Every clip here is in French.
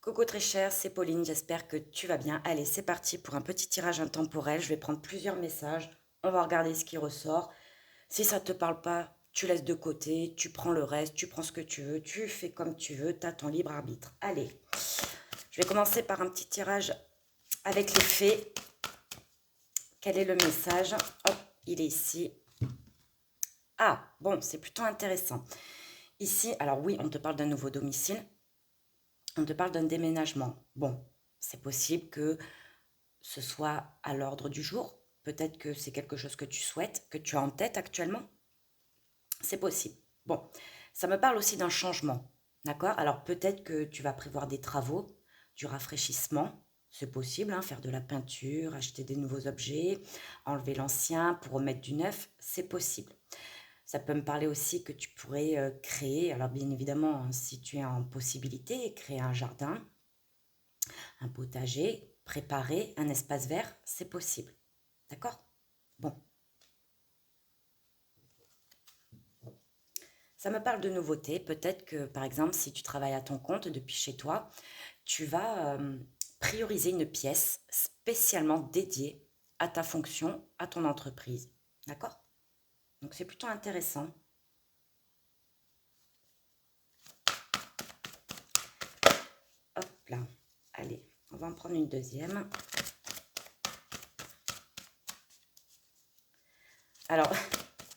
Coucou très cher, c'est Pauline, j'espère que tu vas bien. Allez, c'est parti pour un petit tirage intemporel. Je vais prendre plusieurs messages, on va regarder ce qui ressort. Si ça ne te parle pas, tu laisses de côté, tu prends le reste, tu prends ce que tu veux, tu fais comme tu veux, tu as ton libre arbitre. Allez, je vais commencer par un petit tirage avec les fées. Quel est le message? Oh, il est ici. Ah, bon, c'est plutôt intéressant. Ici, alors oui, on te parle d'un nouveau domicile, on te parle d'un déménagement. Bon, c'est possible que ce soit à l'ordre du jour. Peut-être que c'est quelque chose que tu souhaites, que tu as en tête actuellement. C'est possible. Bon, ça me parle aussi d'un changement. D'accord? Alors peut-être que tu vas prévoir des travaux, du rafraîchissement. C'est possible, hein, faire de la peinture, acheter des nouveaux objets, enlever l'ancien pour remettre du neuf. C'est possible. Ça peut me parler aussi que tu pourrais créer, alors bien évidemment, hein, si tu es en possibilité, créer un jardin, un potager, préparer un espace vert, c'est possible. D'accord? Bon, ça me parle de nouveautés. Peut-être que, par exemple, si tu travailles à ton compte depuis chez toi, tu vas prioriser une pièce spécialement dédiée à ta fonction, à ton entreprise. D'accord? Donc, c'est plutôt intéressant. Hop là. Allez, on va en prendre une deuxième. Alors,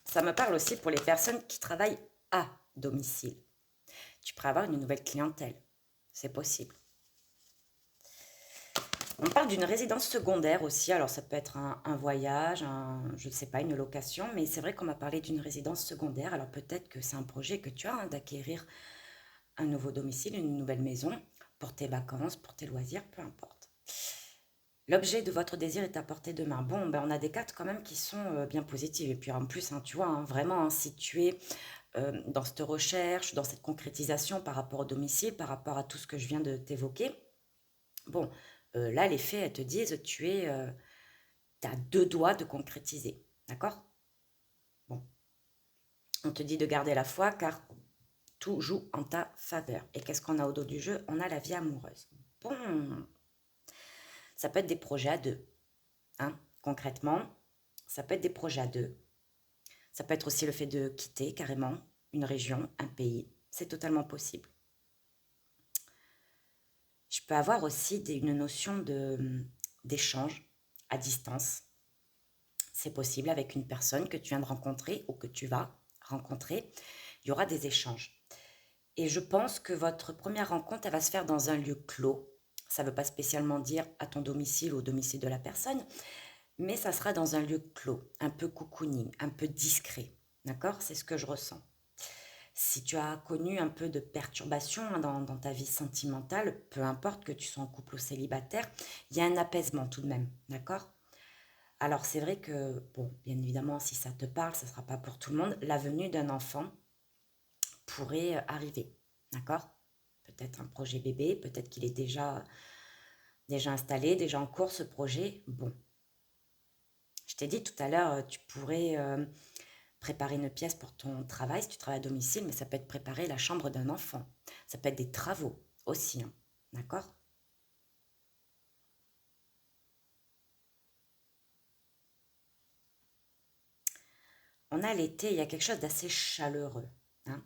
ça me parle aussi pour les personnes qui travaillent à domicile. Tu pourrais avoir une nouvelle clientèle. C'est possible. On parle d'une résidence secondaire aussi, alors ça peut être un voyage, je ne sais pas, une location, mais c'est vrai qu'on m'a parlé d'une résidence secondaire, alors peut-être que c'est un projet que tu as, hein, d'acquérir un nouveau domicile, une nouvelle maison, pour tes vacances, pour tes loisirs, peu importe. L'objet de votre désir est à portée de main. Bon, ben on a des cartes quand même qui sont bien positives, et puis en plus, hein, tu vois, hein, vraiment, hein, si tu es dans cette recherche, dans cette concrétisation par rapport au domicile, par rapport à tout ce que je viens de t'évoquer, bon, là, les faits, elles te disent, tu as deux doigts de concrétiser. D'accord? Bon, on te dit de garder la foi car tout joue en ta faveur. Et qu'est-ce qu'on a au dos du jeu? On a la vie amoureuse. Bon, ça peut être des projets à deux. Hein, concrètement, ça peut être des projets à deux. Ça peut être aussi le fait de quitter carrément une région, un pays. C'est totalement possible. Je peux avoir aussi une notion d'échange à distance. C'est possible avec une personne que tu viens de rencontrer ou que tu vas rencontrer. Il y aura des échanges. Et je pense que votre première rencontre, elle va se faire dans un lieu clos. Ça ne veut pas spécialement dire à ton domicile ou au domicile de la personne, mais ça sera dans un lieu clos, un peu cocooning, un peu discret. D'accord? C'est ce que je ressens. Si tu as connu un peu de perturbation, hein, dans ta vie sentimentale, peu importe que tu sois en couple ou célibataire, il y a un apaisement tout de même. D'accord? Alors c'est vrai que, bon, bien évidemment, si ça te parle, ça ne sera pas pour tout le monde. La venue d'un enfant pourrait arriver. D'accord? Peut-être un projet bébé, peut-être qu'il est déjà installé, déjà en cours ce projet. Bon, je t'ai dit tout à l'heure, tu pourrais préparer une pièce pour ton travail si tu travailles à domicile, mais ça peut être préparer la chambre d'un enfant. Ça peut être des travaux aussi, hein. D'accord? On a l'été, il y a quelque chose d'assez chaleureux, hein.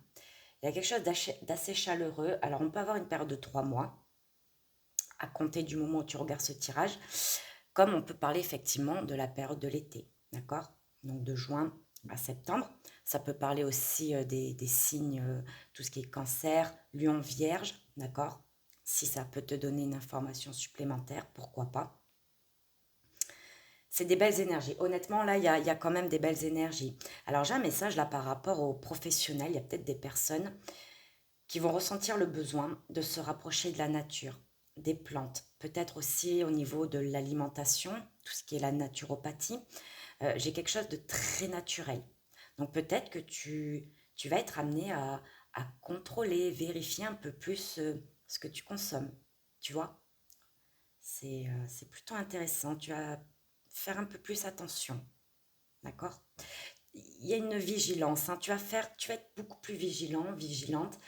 Il y a quelque chose d'assez chaleureux. Alors, on peut avoir une période de 3 mois à compter du moment où tu regardes ce tirage, comme on peut parler effectivement de la période de l'été, d'accord? Donc de juin à septembre. Ça peut parler aussi des signes, tout ce qui est cancer, lion, vierge, d'accord? Si ça peut te donner une information supplémentaire, pourquoi pas? C'est des belles énergies. Honnêtement, là, il y a quand même des belles énergies. Alors j'ai un message là par rapport aux professionnels. Il y a peut-être des personnes qui vont ressentir le besoin de se rapprocher de la nature, des plantes, peut-être aussi au niveau de l'alimentation, tout ce qui est la naturopathie. J'ai quelque chose de très naturel. Donc peut-être que tu vas être amené à contrôler, vérifier un peu plus ce que tu consommes. Tu vois, c'est plutôt intéressant. Tu vas faire un peu plus attention. D'accord? Il y a une vigilance, hein. Tu vas être beaucoup plus vigilant, vigilante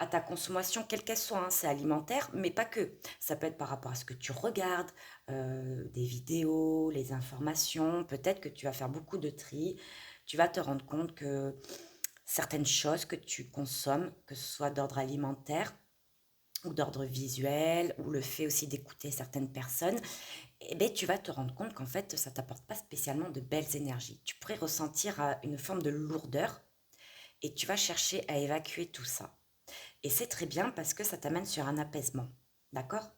à ta consommation, quelle qu'elle soit, hein, c'est alimentaire, mais pas que. Ça peut être par rapport à ce que tu regardes, des vidéos, les informations. Peut-être que tu vas faire beaucoup de tri. Tu vas te rendre compte que certaines choses que tu consommes, que ce soit d'ordre alimentaire ou d'ordre visuel, ou le fait aussi d'écouter certaines personnes, eh bien, tu vas te rendre compte qu'en fait, ça t'apporte pas spécialement de belles énergies. Tu pourrais ressentir une forme de lourdeur et tu vas chercher à évacuer tout ça. Et c'est très bien parce que ça t'amène sur un apaisement. D'accord?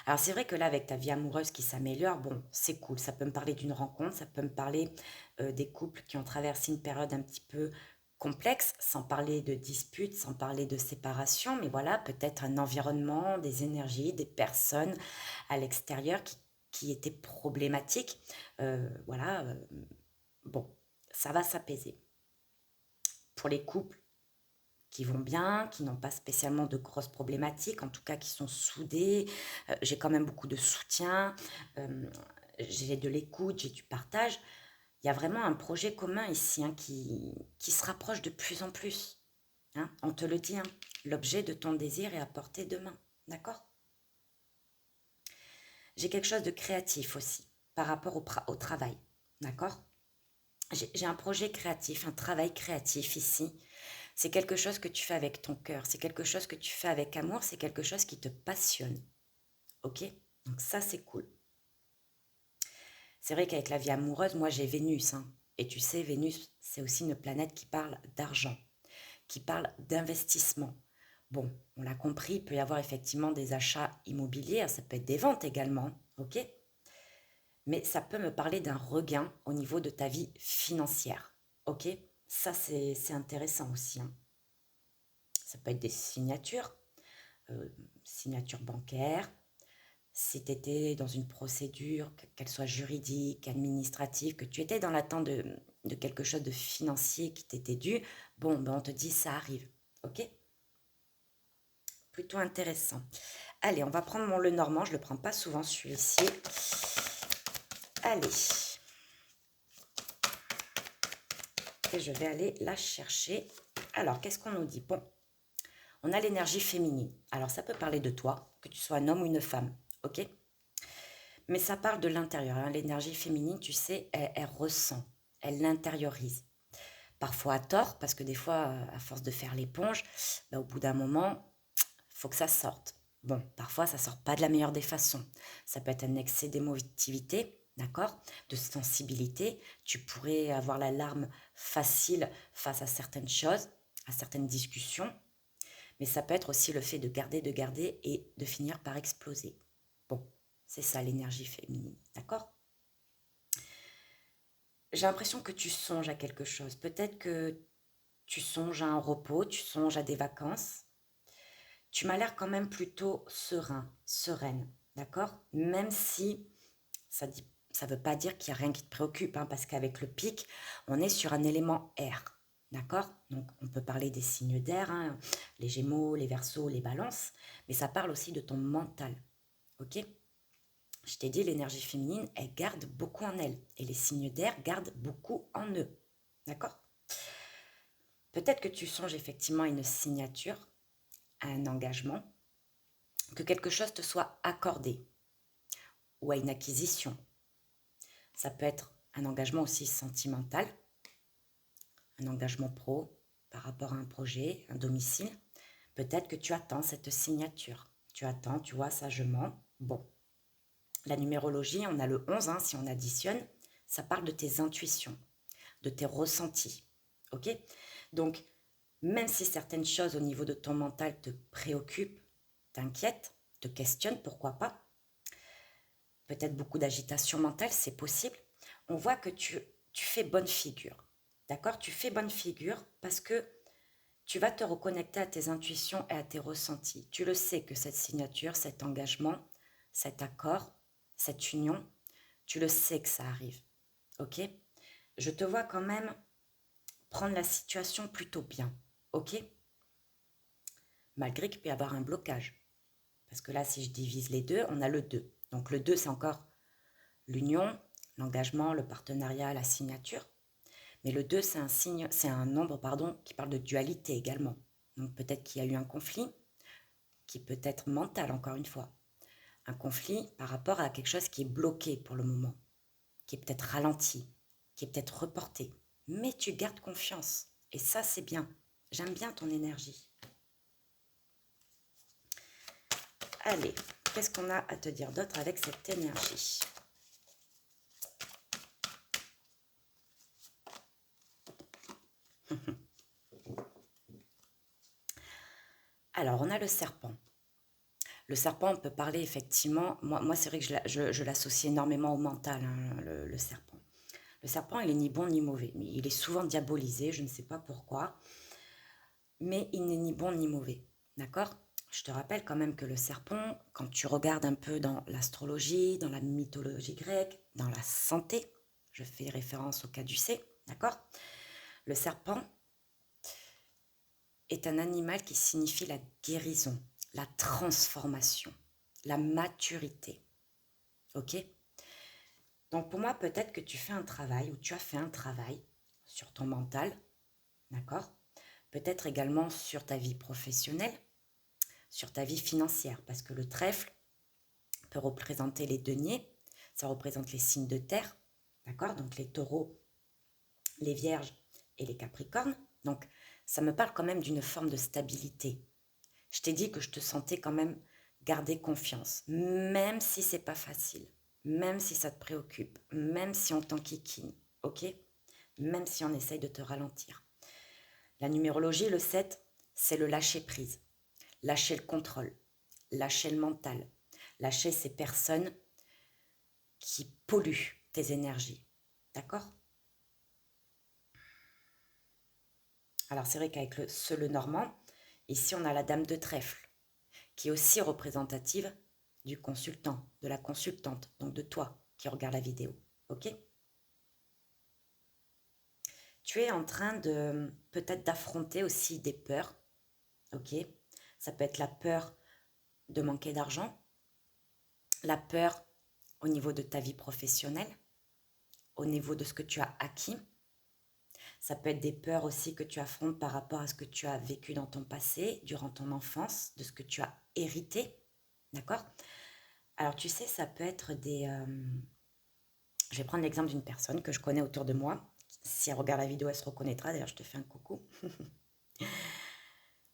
Alors c'est vrai que là, avec ta vie amoureuse qui s'améliore, bon, c'est cool. Ça peut me parler d'une rencontre, ça peut me parler des couples qui ont traversé une période un petit peu complexe, sans parler de disputes, sans parler de séparation, mais voilà, peut-être un environnement, des énergies, des personnes à l'extérieur qui étaient problématiques. Voilà, bon, ça va s'apaiser. Pour les couples, qui vont bien, qui n'ont pas spécialement de grosses problématiques, en tout cas qui sont soudés. J'ai quand même beaucoup de soutien, euh, j'ai de l'écoute, j'ai du partage. Il y a vraiment un projet commun ici, hein, qui se rapproche de plus en plus. Hein. On te le dit, hein, l'objet de ton désir est à portée de main. D'accord? J'ai quelque chose de créatif aussi par rapport au travail. D'accord? J'ai un projet créatif, un travail créatif ici. C'est quelque chose que tu fais avec ton cœur, c'est quelque chose que tu fais avec amour, c'est quelque chose qui te passionne. Ok? Donc ça, c'est cool. C'est vrai qu'avec la vie amoureuse, moi j'ai Vénus, hein. Et tu sais, Vénus, c'est aussi une planète qui parle d'argent, qui parle d'investissement. Bon, on l'a compris, il peut y avoir effectivement des achats immobiliers, ça peut être des ventes également, ok? Mais ça peut me parler d'un regain au niveau de ta vie financière, ok? Ça, c'est intéressant aussi, hein. Ça peut être des signatures, euh, signature bancaire, si tu étais dans une procédure, qu'elle soit juridique, administrative, que tu étais dans l'attente de quelque chose de financier qui t'était dû, bon, ben on te dit ça arrive. Ok? Plutôt intéressant. Allez, on va prendre mon le normand, je ne le prends pas souvent celui-ci. Allez. Et je vais aller la chercher. Alors, qu'est-ce qu'on nous dit? Bon, on a l'énergie féminine. Alors, ça peut parler de toi, que tu sois un homme ou une femme. Ok? Mais ça parle de l'intérieur, hein. L'énergie féminine, tu sais, elle ressent, elle l'intériorise. Parfois à tort, parce que des fois, à force de faire l'éponge, bah, au bout d'un moment, il faut que ça sorte. Bon, parfois, ça sort pas de la meilleure des façons. Ça peut être un excès d'émotivité, d'accord, de sensibilité. Tu pourrais avoir la larme facile face à certaines choses, à certaines discussions. Mais ça peut être aussi le fait de garder et de finir par exploser. Bon, c'est ça l'énergie féminine, d'accord? J'ai l'impression que tu songes à quelque chose. Peut-être que tu songes à un repos, tu songes à des vacances. Tu m'as l'air quand même plutôt serein, sereine, d'accord? Même si ça veut pas dire qu'il n'y a rien qui te préoccupe, hein, parce qu'avec le pic, on est sur un élément air, d'accord? Donc on peut parler des signes d'air, hein, les Gémeaux, les Verseaux, les Balances, mais ça parle aussi de ton mental, ok? Je t'ai dit, l'énergie féminine, elle garde beaucoup en elle. Et les signes d'air gardent beaucoup en eux. D'accord? Peut-être que tu songes effectivement à une signature, à un engagement, que quelque chose te soit accordé ou à une acquisition. Ça peut être un engagement aussi sentimental, un engagement pro par rapport à un projet, un domicile. Peut-être que tu attends cette signature. Tu attends, tu vois, sagement. Bon, la numérologie, on a le 11, hein, si on additionne, ça parle de tes intuitions, de tes ressentis. Ok? Donc, même si certaines choses au niveau de ton mental te préoccupent, t'inquiètent, te questionnent, pourquoi pas, peut-être beaucoup d'agitation mentale, c'est possible, on voit que tu fais bonne figure. D'accord? Tu fais bonne figure parce que tu vas te reconnecter à tes intuitions et à tes ressentis. Tu le sais que cette signature, cet engagement, cet accord, cette union, tu le sais que ça arrive. Ok? Je te vois quand même prendre la situation plutôt bien. Ok? Malgré qu'il peut y avoir un blocage. Parce que là, si je divise les deux, on a le 2. Donc le 2, c'est encore l'union, l'engagement, le partenariat, la signature. Mais le 2, c'est un signe, c'est un nombre, pardon, qui parle de dualité également. Donc peut-être qu'il y a eu un conflit, qui peut être mental encore une fois. Un conflit par rapport à quelque chose qui est bloqué pour le moment, qui est peut-être ralenti, qui est peut-être reporté. Mais tu gardes confiance. Et ça, c'est bien. J'aime bien ton énergie. Allez, qu'est-ce qu'on a à te dire d'autre avec cette énergie? Alors, on a le serpent. Le serpent, on peut parler effectivement, moi c'est vrai que je l'associe énormément au mental, hein, le serpent. Le serpent, il est ni bon ni mauvais, mais il est souvent diabolisé, je ne sais pas pourquoi, mais il n'est ni bon ni mauvais, d'accord? Je te rappelle quand même que le serpent, quand tu regardes un peu dans l'astrologie, dans la mythologie grecque, dans la santé, je fais référence au caducée, d'accord? Le serpent est un animal qui signifie la guérison, la transformation, la maturité. Ok? Donc pour moi, peut-être que tu fais un travail ou tu as fait un travail sur ton mental, d'accord? Peut-être également sur ta vie professionnelle, sur ta vie financière, parce que le trèfle peut représenter les deniers, ça représente les signes de terre, d'accord? Donc les taureaux, les vierges et les capricornes. Donc ça me parle quand même d'une forme de stabilité. Je t'ai dit que je te sentais quand même garder confiance, même si c'est pas facile, même si ça te préoccupe, même si on t'enquiquine, ok? Même si on essaye de te ralentir. La numérologie, le 7, c'est le lâcher prise, lâcher le contrôle, lâcher le mental, lâcher ces personnes qui polluent tes énergies, d'accord? Alors c'est vrai qu'avec le normand, ici on a la dame de trèfle, qui est aussi représentative du consultant, de la consultante, donc de toi qui regarde la vidéo. Ok? Tu es en train de peut-être d'affronter aussi des peurs. Ok? Ça peut être la peur de manquer d'argent, la peur au niveau de ta vie professionnelle, au niveau de ce que tu as acquis. Ça peut être des peurs aussi que tu affrontes par rapport à ce que tu as vécu dans ton passé, durant ton enfance, de ce que tu as hérité. D'accord? Alors tu sais, ça peut être des... je vais prendre l'exemple d'une personne que je connais autour de moi. Si elle regarde la vidéo, elle se reconnaîtra. D'ailleurs, je te fais un coucou.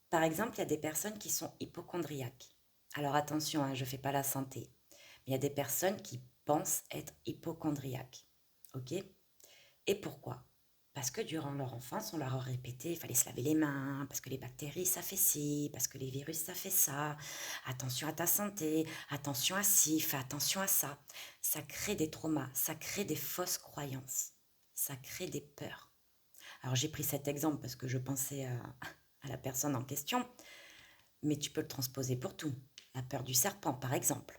Par exemple, il y a des personnes qui sont hypochondriaques. Alors attention, hein, je ne fais pas la santé. Mais il y a des personnes qui pensent être hypochondriaques. Ok? Et pourquoi? Parce que durant leur enfance, on leur a répété, il fallait se laver les mains, parce que les bactéries, ça fait ci, parce que les virus, ça fait ça. Attention à ta santé, attention à ci, fais attention à ça. Ça crée des traumas, ça crée des fausses croyances, ça crée des peurs. Alors j'ai pris cet exemple parce que je pensais à la personne en question, mais tu peux le transposer pour tout. La peur du serpent, par exemple.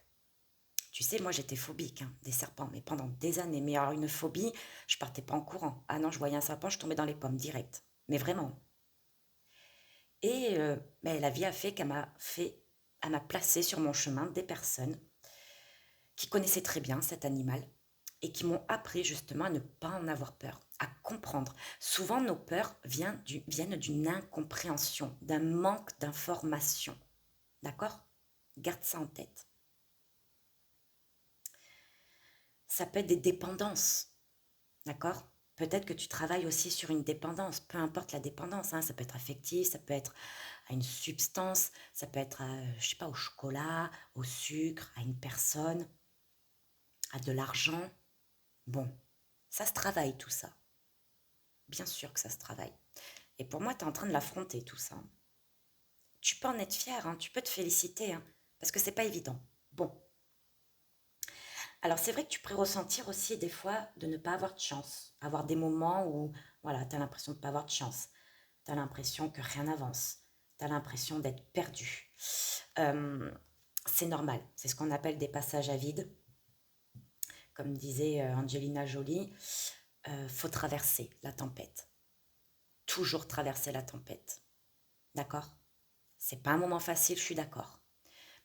Tu sais, moi j'étais phobique hein, des serpents, mais pendant des années. Mais alors une phobie, je partais pas en courant. Ah non, je voyais un serpent, je tombais dans les pommes direct. Mais vraiment. Et mais la vie a fait, elle m'a placé sur mon chemin des personnes qui connaissaient très bien cet animal et qui m'ont appris justement à ne pas en avoir peur, à comprendre. Souvent, nos peurs viennent d'une incompréhension, d'un manque d'information. D'accord? Garde ça en tête. Ça peut être des dépendances. D'accord? Peut-être que tu travailles aussi sur une dépendance, peu importe la dépendance, hein, ça peut être affectif, ça peut être à une substance, ça peut être, je sais pas, au chocolat, au sucre, à une personne, à de l'argent. Bon, ça se travaille tout ça. Bien sûr que ça se travaille. Et pour moi, tu es en train de l'affronter tout ça. Tu peux en être fier, hein, tu peux te féliciter, hein, parce que c'est pas évident. Bon, alors c'est vrai que tu pourrais ressentir aussi des fois de ne pas avoir de chance, avoir des moments où voilà, tu as l'impression de ne pas avoir de chance, tu as l'impression que rien n'avance, tu as l'impression d'être perdu. Euh, c'est normal, c'est ce qu'on appelle des passages à vide. Comme disait Angelina Jolie, faut traverser la tempête. Toujours traverser la tempête. D'accord? C'est pas un moment facile, je suis d'accord.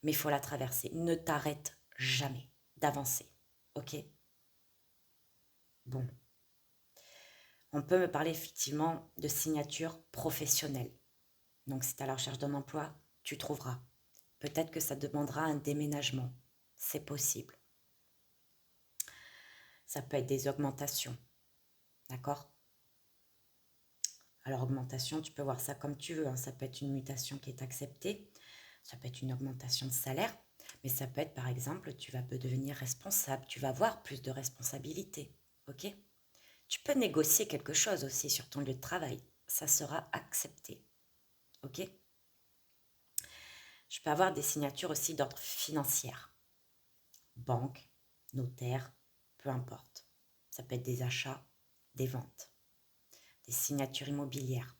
Mais il faut la traverser. Ne t'arrête jamais d'avancer. Ok? Bon. On peut me parler effectivement de signature professionnelle. Donc, si tu es à la recherche d'un emploi, tu trouveras. Peut-être que ça demandera un déménagement. C'est possible. Ça peut être des augmentations. D'accord? Alors, augmentation, tu peux voir ça comme tu veux, hein. Ça peut être une mutation qui est acceptée. Ça peut être une augmentation de salaire. Mais ça peut être, par exemple, tu vas devenir responsable. Tu vas avoir plus de responsabilités. OK? Tu peux négocier quelque chose aussi sur ton lieu de travail. Ça sera accepté. OK? Je peux avoir des signatures aussi d'ordre financier. Banque, notaire, peu importe. Ça peut être des achats, des ventes, des signatures immobilières,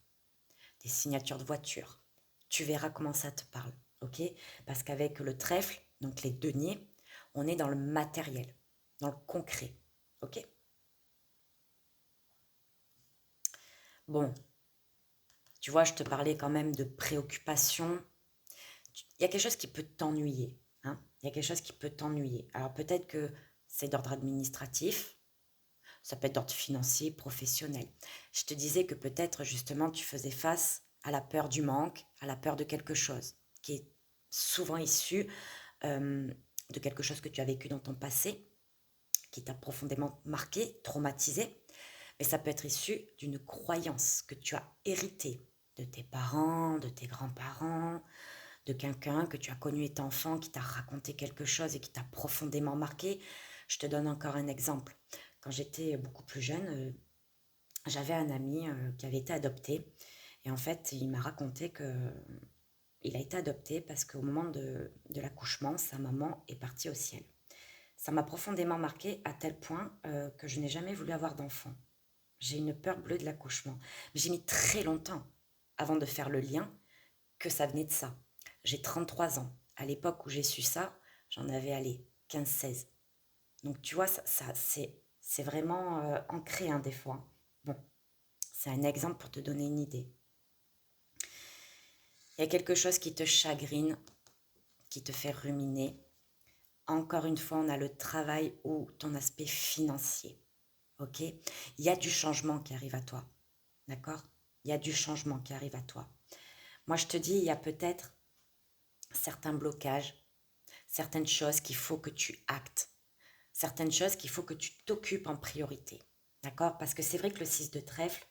des signatures de voitures. Tu verras comment ça te parle, ok? Parce qu'avec le trèfle, donc les deniers, on est dans le matériel, dans le concret, ok? Bon, tu vois, je te parlais quand même de préoccupation. Il y a quelque chose qui peut t'ennuyer, hein? Il y a quelque chose qui peut t'ennuyer. Alors peut-être que c'est d'ordre administratif, ça peut être d'ordre financier, professionnel. Je te disais que peut-être justement tu faisais face à la peur du manque, à la peur de quelque chose qui est souvent issu de quelque chose que tu as vécu dans ton passé, qui t'a profondément marqué, traumatisé. Mais ça peut être issu d'une croyance que tu as héritée de tes parents, de tes grands-parents, de quelqu'un que tu as connu étant enfant, qui t'a raconté quelque chose et qui t'a profondément marqué. Je te donne encore un exemple. Quand j'étais beaucoup plus jeune, j'avais un ami qui avait été adopté. Et en fait, il m'a raconté que il a été adopté parce qu'au moment de l'accouchement, sa maman est partie au ciel. Ça m'a profondément marqué à tel point que je n'ai jamais voulu avoir d'enfant. J'ai une peur bleue de l'accouchement. J'ai mis très longtemps avant de faire le lien que ça venait de ça. J'ai 33 ans. À l'époque où j'ai su ça, j'en avais allé 15-16. Donc tu vois, c'est vraiment ancré hein, des fois. Bon, c'est un exemple pour te donner une idée. Il y a quelque chose qui te chagrine, qui te fait ruminer. Encore une fois, on a le travail ou ton aspect financier. Ok? Il y a du changement qui arrive à toi. D'accord? Il y a du changement qui arrive à toi. Moi, je te dis, il y a peut-être certains blocages, certaines choses qu'il faut que tu actes, certaines choses qu'il faut que tu t'occupes en priorité. D'accord? Parce que c'est vrai que le 6 de trèfle,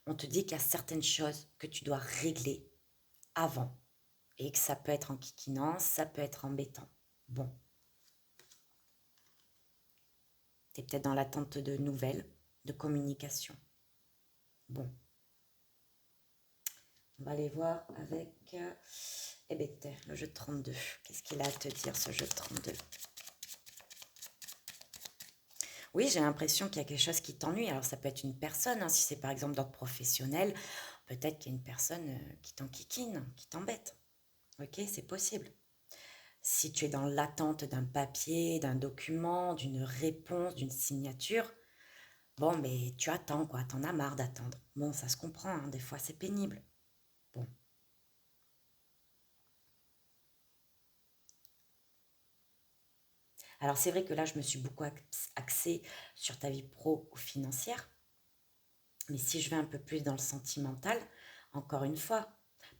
on te dit qu'il y a certaines choses que tu dois régler avant. Et que ça peut être en kikinant, ça peut être embêtant. Bon. Tu es peut-être dans l'attente de nouvelles, de communication. Bon. On va aller voir avec le jeu de 32. Qu'est-ce qu'il a à te dire, ce jeu de 32? Oui, j'ai l'impression qu'il y a quelque chose qui t'ennuie. Alors, ça peut être une personne, hein, si c'est par exemple d'ordre professionnel, peut-être qu'il y a une personne qui t'enquiquine, qui t'embête. Ok, c'est possible. Si tu es dans l'attente d'un papier, d'un document, d'une réponse, d'une signature, bon, mais tu attends, quoi. T'en as marre d'attendre. Bon, ça se comprend, hein, des fois c'est pénible. Bon. Alors, c'est vrai que là, je me suis beaucoup axée sur ta vie pro ou financière. Mais si je vais un peu plus dans le sentimental, encore une fois,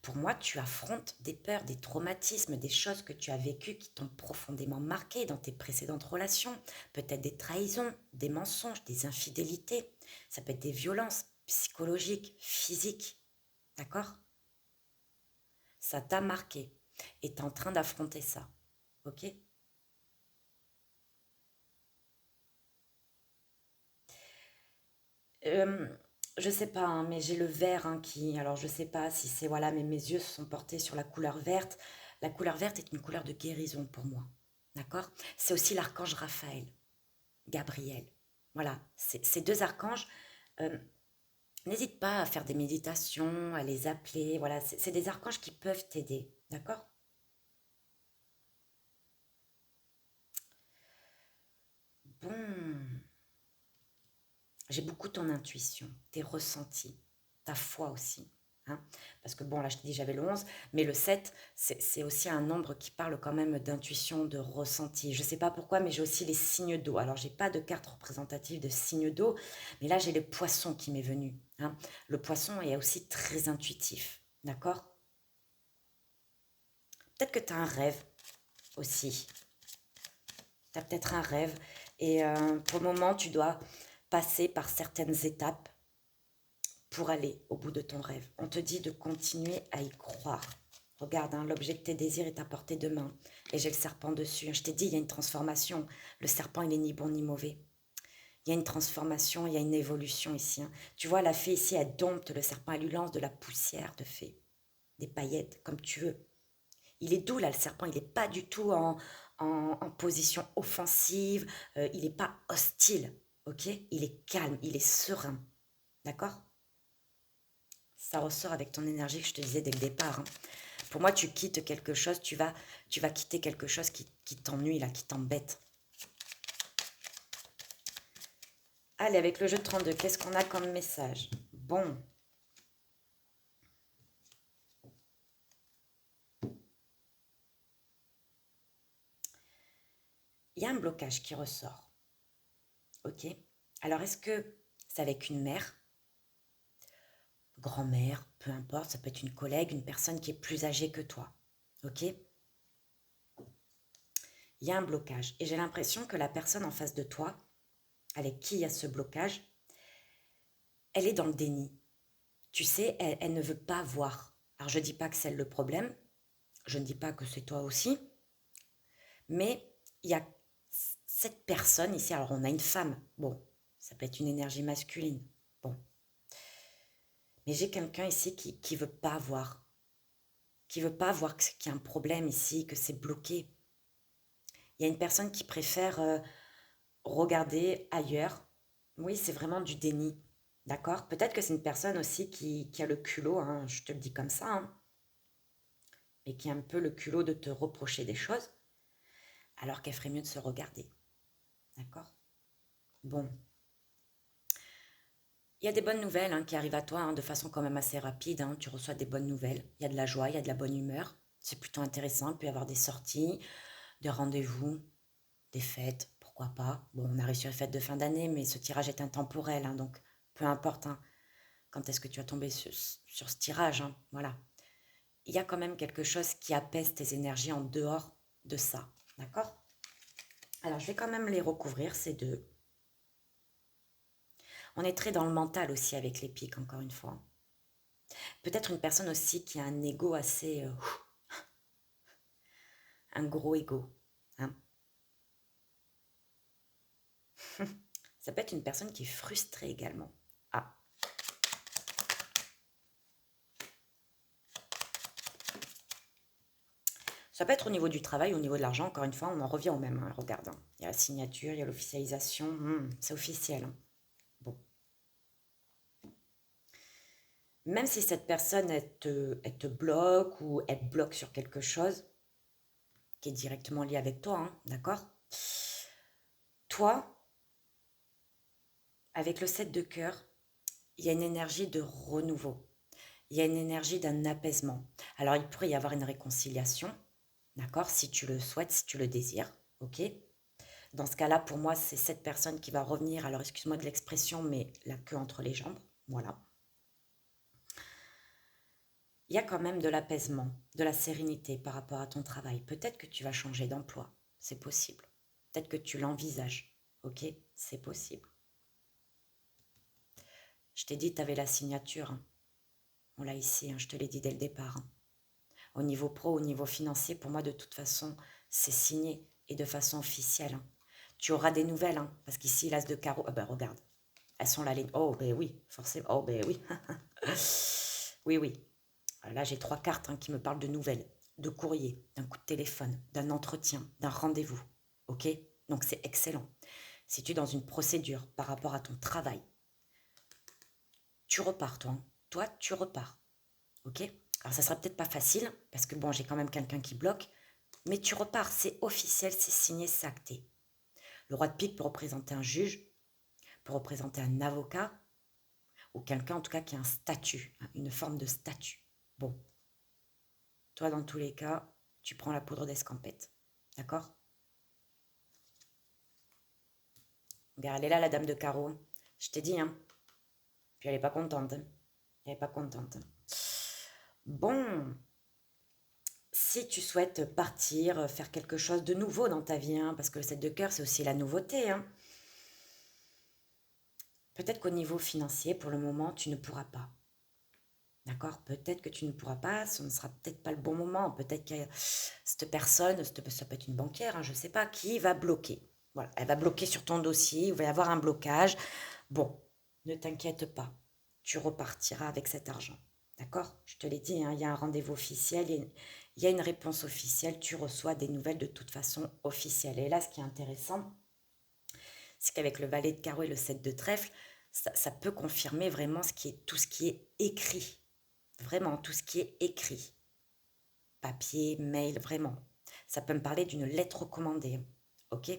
pour moi, tu affrontes des peurs, des traumatismes, des choses que tu as vécues qui t'ont profondément marqué dans tes précédentes relations. Peut-être des trahisons, des mensonges, des infidélités. Ça peut être des violences psychologiques, physiques. D'accord? Ça t'a marqué. Et tu es en train d'affronter ça. Ok? Euh, je sais pas, hein, mais j'ai le vert hein, qui. Alors, je sais pas si c'est. Voilà, mais mes yeux se sont portés sur la couleur verte. La couleur verte est une couleur de guérison pour moi. D'accord? C'est aussi l'archange Raphaël, Gabriel. Voilà, ces deux archanges. euh, N'hésite pas à faire des méditations, à les appeler. Voilà, c'est des archanges qui peuvent t'aider. D'accord? Bon. J'ai beaucoup ton intuition, tes ressentis, ta foi aussi. Hein. Parce que bon, là je te dis j'avais le 11, mais le 7, c'est aussi un nombre qui parle quand même d'intuition, de ressenti. Je ne sais pas pourquoi, mais j'ai aussi les signes d'eau. Alors j'ai pas de carte représentative de signes d'eau, mais là j'ai le poisson qui m'est venu. Hein. Le poisson est aussi très intuitif. D'accord? Peut-être que tu as un rêve aussi. Tu as peut-être un rêve et pour le moment, tu dois passer par certaines étapes pour aller au bout de ton rêve. On te dit de continuer à y croire. Regarde, hein, l'objet de tes désirs est à portée de main. Et j'ai le serpent dessus. Je t'ai dit, il y a une transformation. Le serpent, il est ni bon ni mauvais. Il y a une transformation, il y a une évolution ici. Hein. Tu vois, la fée ici, elle dompte le serpent, elle lui lance de la poussière de fée, des paillettes, comme tu veux. Il est doux là, le serpent, il n'est pas du tout en position offensive, il n'est pas hostile, ok? Il est calme, il est serein, d'accord? Ça ressort avec ton énergie que je te disais dès le départ. Hein. Pour moi, tu quittes quelque chose, tu vas quitter quelque chose qui t'ennuie là, qui t'embête. Allez, avec le jeu de 32, qu'est-ce qu'on a comme message? Bon. Il y a un blocage qui ressort. Ok? Alors, est-ce que c'est avec une mère, grand-mère, peu importe, ça peut être une collègue, une personne qui est plus âgée que toi? Ok? Il y a un blocage. Et j'ai l'impression que la personne en face de toi, avec qui il y a ce blocage, elle est dans le déni. Tu sais, elle ne veut pas voir. Alors, je ne dis pas que c'est le problème, je ne dis pas que c'est toi aussi, mais il y a cette personne ici. Alors, on a une femme. Bon, ça peut être une énergie masculine. Bon. Mais j'ai quelqu'un ici qui veut pas voir. Qui veut pas voir qu'il y a un problème ici, que c'est bloqué. Il y a une personne qui préfère regarder ailleurs. Oui, c'est vraiment du déni. D'accord? Peut-être que c'est une personne aussi qui a le culot, hein, je te le dis comme ça, hein, mais qui a un peu le culot de te reprocher des choses, alors qu'elle ferait mieux de se regarder. D'accord? Bon. Il y a des bonnes nouvelles hein, qui arrivent à toi hein, de façon quand même assez rapide. Hein, tu reçois des bonnes nouvelles. Il y a de la joie, il y a de la bonne humeur. C'est plutôt intéressant. Il peut y avoir des sorties, des rendez-vous, des fêtes, pourquoi pas. Bon, on a réussi à la fête de fin d'année, mais ce tirage est intemporel, hein, donc peu importe hein, quand est-ce que tu vas tomber sur ce tirage. Hein, voilà. Il y a quand même quelque chose qui apaise tes énergies en dehors de ça. D'accord? Alors, je vais quand même les recouvrir, ces deux. On est très dans le mental aussi avec les pics, encore une fois. Peut-être une personne aussi qui a un ego assez... un gros ego. Hein. Ça peut être une personne qui est frustrée également. Ah. Ça peut être au niveau du travail, au niveau de l'argent. Encore une fois, on en revient au même. Hein. Regarde, hein. Il y a la signature, il y a l'officialisation. C'est officiel. Hein. Bon. Même si cette personne, elle te bloque ou elle bloque sur quelque chose qui est directement lié avec toi, hein, d'accord? Toi, avec le 7 de cœur, il y a une énergie de renouveau. Il y a une énergie d'un apaisement. Alors, il pourrait y avoir une réconciliation, d'accord? Si tu le souhaites, si tu le désires, ok? Dans ce cas-là, pour moi, c'est cette personne qui va revenir, alors excuse-moi de l'expression, mais la queue entre les jambes, voilà. Il y a quand même de l'apaisement, de la sérénité par rapport à ton travail. Peut-être que tu vas changer d'emploi, c'est possible. Peut-être que tu l'envisages, ok? C'est possible. Je t'ai dit, tu avais la signature. Hein. On l'a ici, hein, je te l'ai dit dès le départ. Hein. Au niveau pro, au niveau financier, pour moi, de toute façon, c'est signé et de façon officielle. Hein. Tu auras des nouvelles, hein, parce qu'ici, l'as de carreau, ah ben regarde, elles sont la ligne. Oh ben oui, forcément, oh ben oui. Oui, oui. Là, j'ai 3 cartes hein, qui me parlent de nouvelles, de courrier, d'un coup de téléphone, d'un entretien, d'un rendez-vous. Ok? Donc c'est excellent. Si tu es dans une procédure par rapport à ton travail, tu repars, toi. Hein. Toi, tu repars. Ok? Alors, ça sera peut-être pas facile, parce que bon, j'ai quand même quelqu'un qui bloque, mais tu repars, c'est officiel, c'est signé, c'est acté. Le roi de pique peut représenter un juge, peut représenter un avocat, ou quelqu'un en tout cas qui a un statut, hein, une forme de statut. Bon, toi, dans tous les cas, tu prends la poudre d'escampette. D'accord? Regarde, elle est là, la dame de carreau. Je t'ai dit, hein. Puis elle est pas contente. Hein. Elle est pas contente. Bon, Si tu souhaites partir, faire quelque chose de nouveau dans ta vie, hein, parce que le 7 de cœur, c'est aussi la nouveauté, hein. Peut-être qu'au niveau financier, pour le moment, tu ne pourras pas. D'accord? Peut-être que tu ne pourras pas, ce ne sera peut-être pas le bon moment. Peut-être que cette personne, ça peut être une banquière, hein, je ne sais pas, qui va bloquer. Voilà, elle va bloquer sur ton dossier, il va y avoir un blocage. Bon, ne t'inquiète pas, tu repartiras avec cet argent. D'accord? Je te l'ai dit, hein, il y a un rendez-vous officiel, il y a une réponse officielle, tu reçois des nouvelles de toute façon officielles. Et là, ce qui est intéressant, c'est qu'avec le valet de carreau et le 7 de trèfle, ça peut confirmer vraiment tout ce qui est écrit. Vraiment, tout ce qui est écrit. Papier, mail, vraiment. Ça peut me parler d'une lettre recommandée. Ok?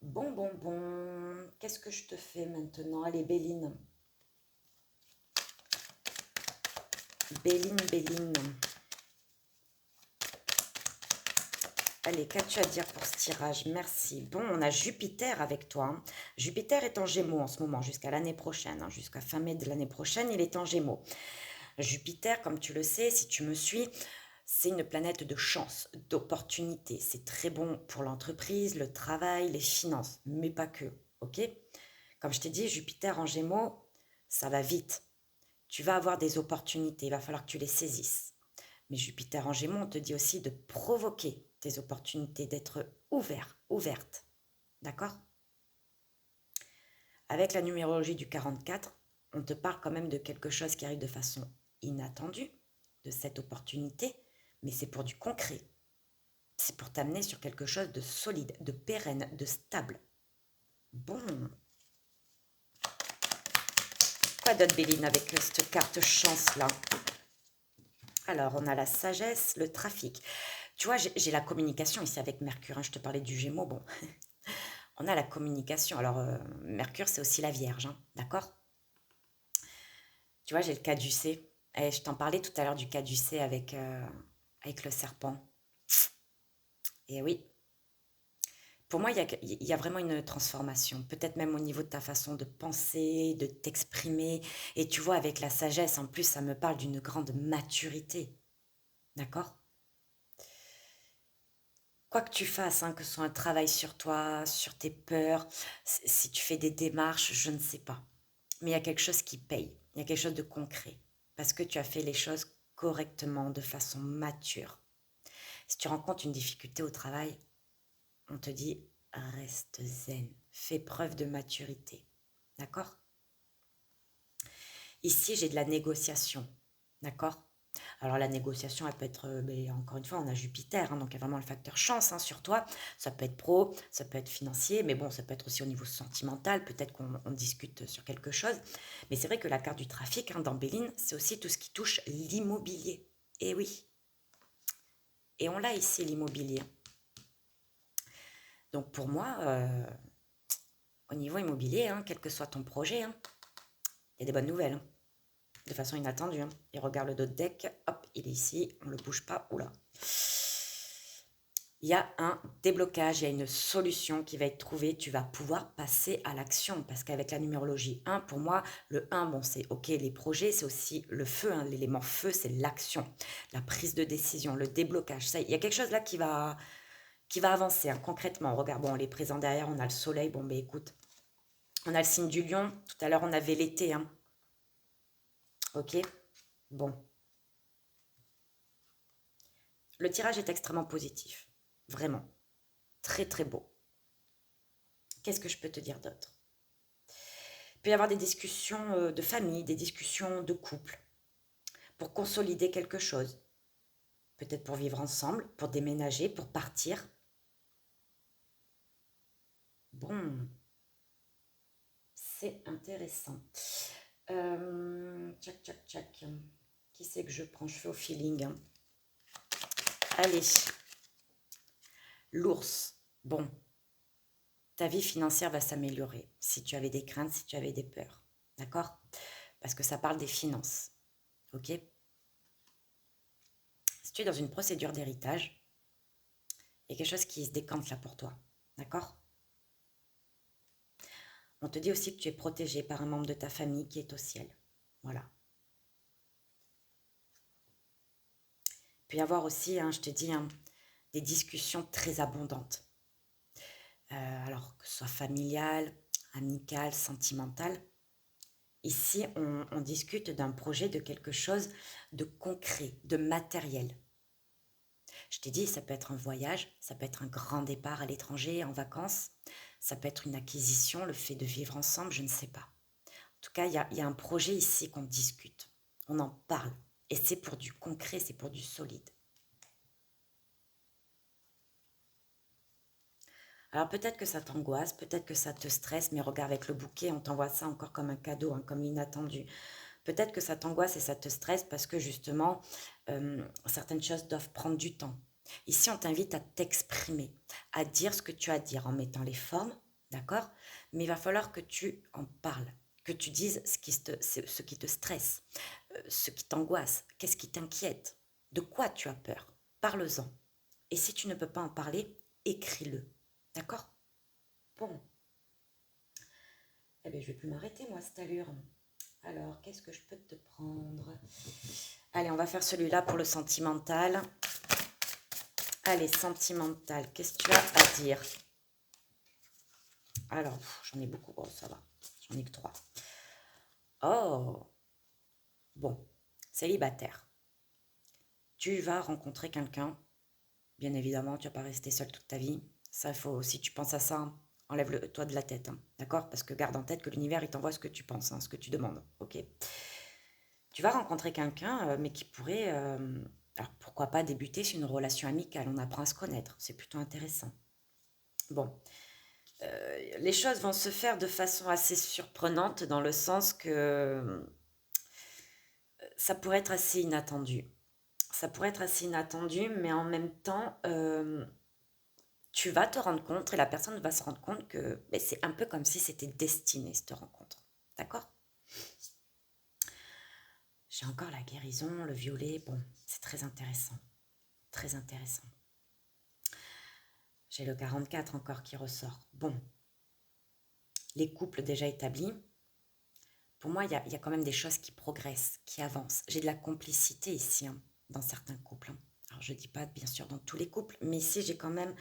Bon, bon, bon. Qu'est-ce que je te fais maintenant? Allez, Béline. Béline, Béline. Allez, qu'as-tu à dire pour ce tirage? Merci. Bon, on a Jupiter avec toi, hein. Jupiter est en Gémeaux en ce moment, jusqu'à l'année prochaine, hein. Jusqu'à fin mai de l'année prochaine, il est en Gémeaux. Jupiter, comme tu le sais, si tu me suis, c'est une planète de chance, d'opportunité. C'est très bon pour l'entreprise, le travail, les finances, mais pas que. Ok? Comme je t'ai dit, Jupiter en Gémeaux, ça va vite. Tu vas avoir des opportunités, il va falloir que tu les saisisses. Mais Jupiter en Gémeaux, on te dit aussi de provoquer tes opportunités, d'être ouvert, ouverte. D'accord? Avec la numérologie du 44, on te parle quand même de quelque chose qui arrive de façon inattendue, de cette opportunité, mais c'est pour du concret. C'est pour t'amener sur quelque chose de solide, de pérenne, de stable. Bon. Quoi d'autre, Béline, avec cette carte chance-là? Alors, on a la sagesse, le trafic. Tu vois, j'ai la communication ici avec Mercure, hein. Je te parlais du Gémeaux, bon. On a la communication. Alors, Mercure, c'est aussi la Vierge, hein, d'accord? Tu vois, j'ai le caducée. Et je t'en parlais tout à l'heure du caducée avec le serpent. Et oui, pour moi, il y a vraiment une transformation. Peut-être même au niveau de ta façon de penser, de t'exprimer. Et tu vois, avec la sagesse, en plus, ça me parle d'une grande maturité. D'accord? Quoi que tu fasses, hein, que ce soit un travail sur toi, sur tes peurs, si tu fais des démarches, je ne sais pas. Mais il y a quelque chose qui paye, il y a quelque chose de concret, parce que tu as fait les choses correctement, de façon mature. Si tu rencontres une difficulté au travail, on te dit reste zen, fais preuve de maturité. D'accord? Ici, j'ai de la négociation. D'accord? Alors la négociation, elle peut être, encore une fois, on a Jupiter, hein, donc il y a vraiment le facteur chance, hein, sur toi. Ça peut être pro, ça peut être financier, mais bon, ça peut être aussi au niveau sentimental. Peut-être qu'on discute sur quelque chose. Mais c'est vrai que la carte du trafic, hein, dans Béline, c'est aussi tout ce qui touche l'immobilier. Et oui. Et on l'a ici, l'immobilier. Donc pour moi, au niveau immobilier, hein, quel que soit ton projet, hein, il y a des bonnes nouvelles, hein, de façon inattendue, hein. Et regarde le dos de deck, hop, il est ici, on ne le bouge pas, oula. Il y a un déblocage, il y a une solution qui va être trouvée, tu vas pouvoir passer à l'action, parce qu'avec la numérologie 1, pour moi, le 1, bon, c'est ok, les projets, c'est aussi le feu, hein, l'élément feu, c'est l'action, la prise de décision, le déblocage, ça, il y a quelque chose là qui va avancer, hein, concrètement. Regarde, bon, on est présent derrière, on a le soleil, bon, ben écoute, on a le signe du lion, tout à l'heure on avait l'été, hein, ok, bon. Le tirage est extrêmement positif, vraiment, très très beau. Qu'est-ce que je peux te dire d'autre? Il peut y avoir des discussions de famille, des discussions de couple, pour consolider quelque chose. Peut-être pour vivre ensemble, pour déménager, pour partir. Bon, c'est intéressant. Tchac, tchac, tchac. Qui c'est que je prends? Je fais au feeling, hein. Allez, l'ours. Bon, ta vie financière va s'améliorer si tu avais des craintes, si tu avais des peurs. D'accord? Parce que ça parle des finances. Ok? Si tu es dans une procédure d'héritage, il y a quelque chose qui se décante là pour toi. D'accord? On te dit aussi que tu es protégé par un membre de ta famille qui est au ciel. Voilà. peut y avoir aussi, hein, je te dis, hein, des discussions très abondantes. Alors que ce soit familiale, amicale, sentimentale. Ici, on discute d'un projet, de quelque chose de concret, de matériel. Je t'ai dit, ça peut être un voyage, ça peut être un grand départ à l'étranger, en vacances, ça peut être une acquisition, le fait de vivre ensemble, je ne sais pas. En tout cas, il y a un projet ici qu'on discute, on en parle, et c'est pour du concret, c'est pour du solide. Alors peut-être que ça t'angoisse, peut-être que ça te stresse, mais regarde avec le bouquet, on t'envoie ça encore comme un cadeau, hein, comme inattendu. Peut-être que ça t'angoisse et ça te stresse parce que justement, certaines choses doivent prendre du temps. Ici, on t'invite à t'exprimer, à dire ce que tu as à dire en mettant les formes, d'accord? Mais il va falloir que tu en parles, que tu dises ce qui te stresse, ce qui t'angoisse, qu'est-ce qui t'inquiète, de quoi tu as peur. Parle-en. Et si tu ne peux pas en parler, écris-le, d'accord? Bon, eh bien, je vais plus m'arrêter, moi, cette allure. Alors, qu'est-ce que je peux te prendre? Allez, on va faire celui-là pour le sentimental. Allez, sentimental, qu'est-ce que tu as à dire? Alors, j'en ai beaucoup. Oh, ça va. J'en ai que 3. Oh, bon. Célibataire. Tu vas rencontrer quelqu'un. Bien évidemment, tu vas pas rester seul toute ta vie. Ça, il faut, si tu penses à ça, hein, enlève-le toi de la tête. Hein, d'accord? Parce que garde en tête que l'univers, il t'envoie ce que tu penses, hein, ce que tu demandes. Ok? Tu vas rencontrer quelqu'un, mais qui pourrait, alors pourquoi pas débuter sur une relation amicale, on apprend à se connaître, c'est plutôt intéressant. Bon, les choses vont se faire de façon assez surprenante dans le sens que ça pourrait être assez inattendu. Ça pourrait être assez inattendu, mais en même temps, tu vas te rendre compte et la personne va se rendre compte que ben, c'est un peu comme si c'était destiné, cette rencontre. D'accord? J'ai encore la guérison, le violet, bon, c'est très intéressant. Très intéressant. J'ai le 44 encore qui ressort. Bon, les couples déjà établis, pour moi, il y a quand même des choses qui progressent, qui avancent. J'ai de la complicité ici, hein, dans certains couples. Hein. Alors, je ne dis pas, bien sûr, dans tous les couples, mais ici, j'ai quand même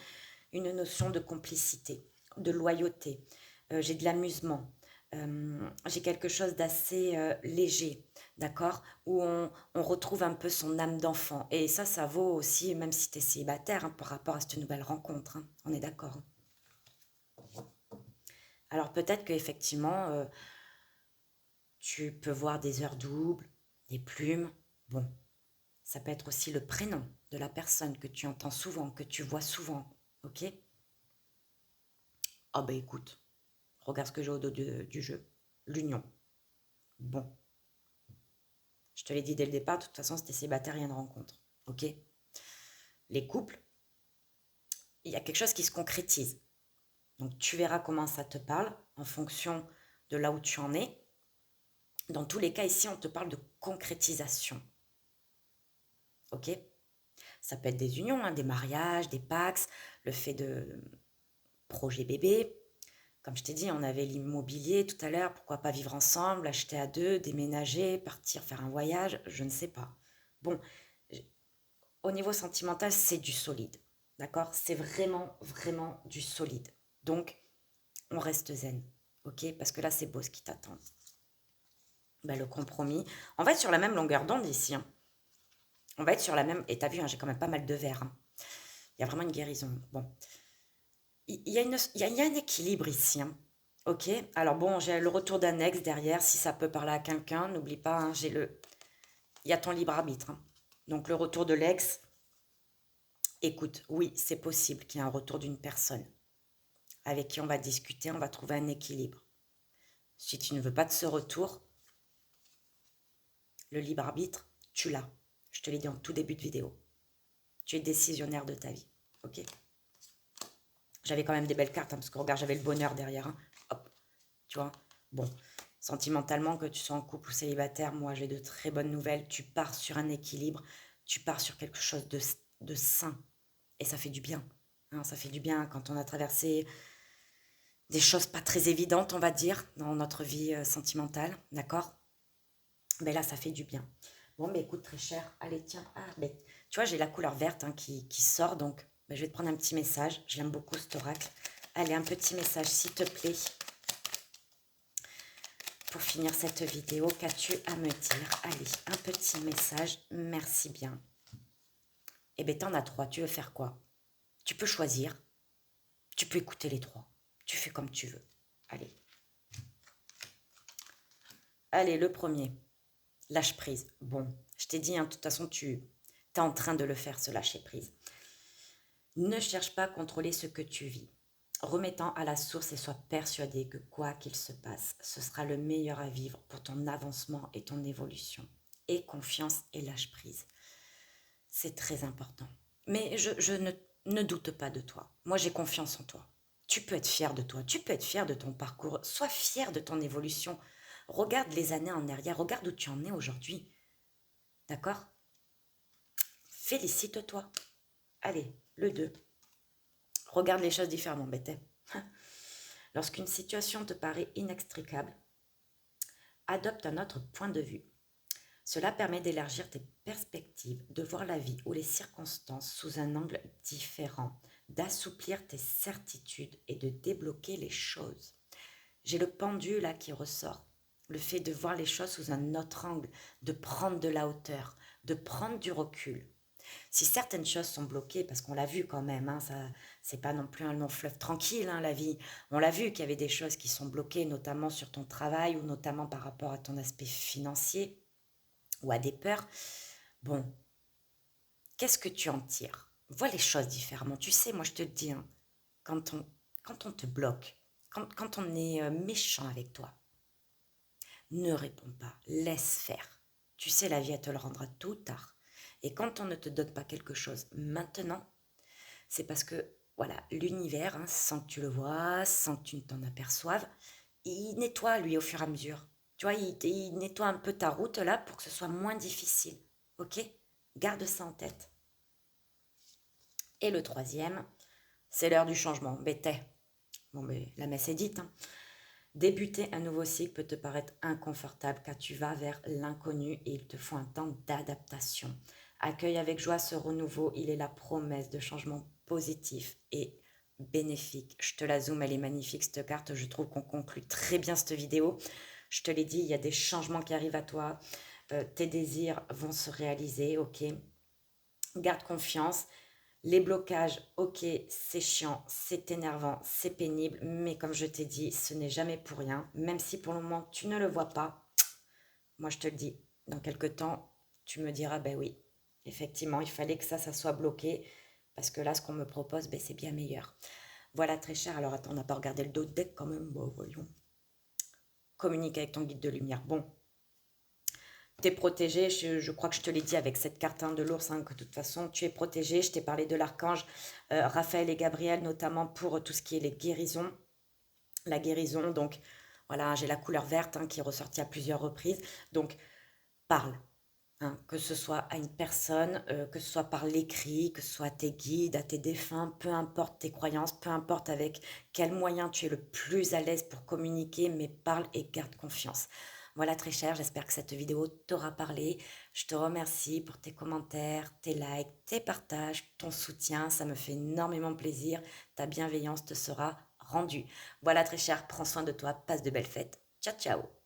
une notion de complicité, de loyauté. J'ai de l'amusement. J'ai quelque chose d'assez léger, d'accord? Où on retrouve un peu son âme d'enfant. Et ça vaut aussi, même si tu es célibataire, hein, par rapport à cette nouvelle rencontre. Hein. On est d'accord. Hein. Alors peut-être qu'effectivement, tu peux voir des heures doubles, des plumes. Bon, ça peut être aussi le prénom de la personne que tu entends souvent, que tu vois souvent. Ok? Ah ben écoute, regarde ce que j'ai au dos du jeu. L'union. Bon, je te l'ai dit dès le départ, de toute façon, c'était célibataire, rien de rencontre. Ok? Les couples, il y a quelque chose qui se concrétise. Donc tu verras comment ça te parle en fonction de là où tu en es. Dans tous les cas, ici, on te parle de concrétisation. Ok? Ça peut être des unions, hein, des mariages, des pax, le fait de projet bébé. Comme je t'ai dit, on avait l'immobilier tout à l'heure, pourquoi pas vivre ensemble, acheter à deux, déménager, partir faire un voyage, je ne sais pas. Bon, au niveau sentimental, c'est du solide, d'accord? C'est vraiment, vraiment du solide. Donc, on reste zen, ok? Parce que là, c'est beau ce qui t'attend. Ben, le compromis. On va être sur la même longueur d'onde ici, hein. On va être sur la même... Et t'as vu, hein, j'ai quand même pas mal de verres. Hein. Il y a vraiment une guérison. Bon. Il y a un équilibre ici. Hein. Ok. Alors bon, j'ai le retour d'un ex derrière. Si ça peut parler à quelqu'un, n'oublie pas, hein, il y a ton libre arbitre. Hein. Donc le retour de l'ex, écoute, oui, c'est possible qu'il y ait un retour d'une personne avec qui on va discuter, on va trouver un équilibre. Si tu ne veux pas de ce retour, le libre arbitre, tu l'as. Je te l'ai dit en tout début de vidéo. Tu es décisionnaire de ta vie. Ok. J'avais quand même des belles cartes, hein, parce que regarde, j'avais le bonheur derrière. Hein. Hop, tu vois. Bon, sentimentalement, que tu sois en couple ou célibataire, moi j'ai de très bonnes nouvelles. Tu pars sur un équilibre, tu pars sur quelque chose de sain. Et ça fait du bien. Hein, ça fait du bien quand on a traversé des choses pas très évidentes, on va dire, dans notre vie sentimentale. D'accord? Mais là, ça fait du bien. Bon, mais écoute, très cher. Allez, tiens. Ah, mais tu vois, j'ai la couleur verte hein, qui sort, donc je vais te prendre un petit message. Je l'aime beaucoup, cet oracle. Allez, un petit message, s'il te plaît. Pour finir cette vidéo, qu'as-tu à me dire? Allez, un petit message. Merci bien. Eh bien, t'en as 3. Tu veux faire quoi? Tu peux choisir. Tu peux écouter les 3. Tu fais comme tu veux. Allez. Allez, le premier. Lâche prise. Bon, je t'ai dit, hein, de toute façon, tu es en train de le faire, ce lâcher prise. Ne cherche pas à contrôler ce que tu vis. Remets-en à la source et sois persuadé que quoi qu'il se passe, ce sera le meilleur à vivre pour ton avancement et ton évolution. Aie confiance et lâche prise. C'est très important. Mais je ne doute pas de toi. Moi, j'ai confiance en toi. Tu peux être fier de toi. Tu peux être fier de ton parcours. Sois fier de ton évolution. Regarde les années en arrière. Regarde où tu en es aujourd'hui. D'accord? Félicite-toi. Allez, le 2. Regarde les choses différemment, bête. Lorsqu'une situation te paraît inextricable, adopte un autre point de vue. Cela permet d'élargir tes perspectives, de voir la vie ou les circonstances sous un angle différent, d'assouplir tes certitudes et de débloquer les choses. J'ai le pendu là qui ressort. Le fait de voir les choses sous un autre angle, de prendre de la hauteur, de prendre du recul. Si certaines choses sont bloquées, parce qu'on l'a vu quand même, hein, ça, c'est pas non plus un long fleuve tranquille, hein, la vie. On l'a vu qu'il y avait des choses qui sont bloquées, notamment sur ton travail ou notamment par rapport à ton aspect financier ou à des peurs. Bon, qu'est-ce que tu en tires? Vois les choses différemment. Tu sais, moi je te le dis, hein, quand on te bloque, quand on est méchant avec toi, ne réponds pas, laisse faire. Tu sais, la vie, elle te le rendra tôt ou tard. Et quand on ne te donne pas quelque chose maintenant, c'est parce que, voilà, l'univers, hein, sans que tu le vois, sans que tu ne t'en aperçoives, il nettoie, lui, au fur et à mesure. Tu vois, il nettoie un peu ta route, là, pour que ce soit moins difficile. Ok? Garde ça en tête. Et le troisième, c'est l'heure du changement. Bête. Bon, mais la messe est dite, hein. Débuter un nouveau cycle peut te paraître inconfortable car tu vas vers l'inconnu et il te faut un temps d'adaptation. Accueille avec joie ce renouveau, il est la promesse de changement positif et bénéfique. Je te la zoome, elle est magnifique cette carte, je trouve qu'on conclut très bien cette vidéo. Je te l'ai dit, il y a des changements qui arrivent à toi, tes désirs vont se réaliser, ok? Garde confiance. Les blocages, ok, c'est chiant, c'est énervant, c'est pénible, mais comme je t'ai dit, ce n'est jamais pour rien. Même si pour le moment tu ne le vois pas, moi je te le dis, dans quelques temps, tu me diras, ben oui, effectivement, il fallait que ça soit bloqué, parce que là, ce qu'on me propose, ben, c'est bien meilleur. Voilà, très cher. Alors attends, on n'a pas regardé le dos de deck quand même, bon, voyons. Communique avec ton guide de lumière. Bon, t'es protégé, je crois que je te l'ai dit avec cette carte hein, de l'ours, hein, que de toute façon tu es protégé. Je t'ai parlé de l'archange Raphaël et Gabriel, notamment pour tout ce qui est les guérisons. La guérison, donc voilà, j'ai la couleur verte hein, qui est ressortie à plusieurs reprises. Donc parle, hein, que ce soit à une personne, que ce soit par l'écrit, que ce soit à tes guides, à tes défunts, peu importe tes croyances, peu importe avec quel moyen tu es le plus à l'aise pour communiquer, mais parle et garde confiance. Voilà très cher, j'espère que cette vidéo t'aura parlé. Je te remercie pour tes commentaires, tes likes, tes partages, ton soutien, ça me fait énormément plaisir. Ta bienveillance te sera rendue. Voilà très cher, prends soin de toi, passe de belles fêtes. Ciao ciao.